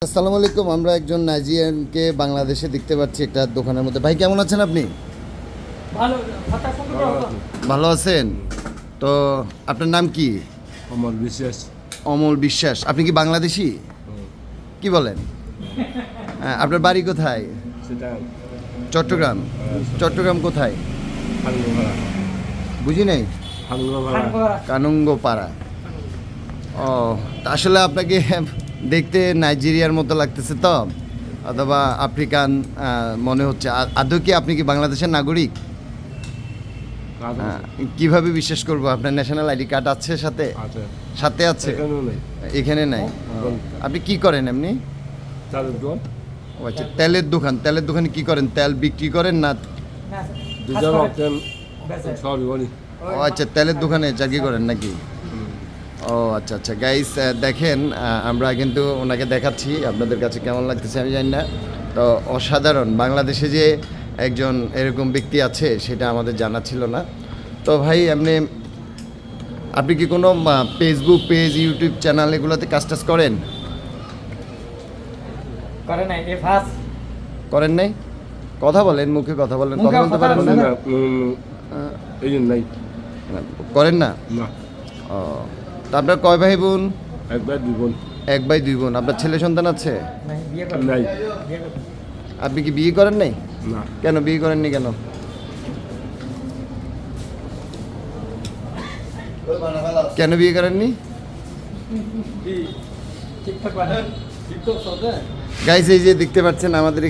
আসসালামু আলাইকুম। আমরা একজন নাইজেরিয়ানকে বাংলাদেশে দেখতে পাচ্ছি একটা দোকানের মধ্যে। ভাই কেমন আছেন আপনি? ভালো আছেন তো? আপনার নাম কি? অমর বিশ্বাস। অমল বিশ্বাস। আপনি কি বাংলাদেশি? কি বলেন? হ্যাঁ, আপনার বাড়ি কোথায়? সেটা চট্টগ্রাম। চট্টগ্রাম কোথায়? হাঙ্গোপাড়া। বুঝি নাই। হাঙ্গোপাড়া। কানুঙ্গপাড়া। ও, তা আসলে আপনাকে দেখতে নাইজেরিয়ার মতো লাগতেছে তো, অথবা আফ্রিকান মনে হচ্ছে। আদৌ কি আপনি কি বাংলাদেশের নাগরিক? কিভাবে বিশ্বাস করবো? আপনার ন্যাশনাল আইডি কার্ড আছে সাথে? সাথে আছে? এখানে নাই। আপনি কি করেন এমনি? ও আচ্ছা, তেলের দোকান। তেলের দোকানে কি করেন? তেল বিক্রি করেন না? ও আচ্ছা, তেলের দোকানে চাকরি করেন নাকি? ও আচ্ছা আচ্ছা গাইস, দেখেন আমরা কিন্তু ওনাকে দেখাচ্ছি, আপনাদের কাছে কেমন লাগতেছে আমি জানি না। তো অসাধারণ, বাংলাদেশে যে একজন এরকম ব্যক্তি আছে সেটা আমাদের জানা ছিল না। তো ভাই আপনি কি কোনো ফেসবুক পেজ, ইউটিউব চ্যানেল এগুলোতে কাজ টাজ করেন? করেন নাই? কথা বলেন, মুখে কথা বলেন, কথা বলতে পারেন না? করেন না? ও, তা আপনার কয় ভাই বোন? এক ভাই দুই বোন। আপনার ছেলে সন্তান আছে? আপনি কি বিয়ে করেন নাই? কেন বিয়ে করেননি কেন? কেন বিয়ে করেননি? গাইস, এই যে দেখতে পাচ্ছেন আমাদের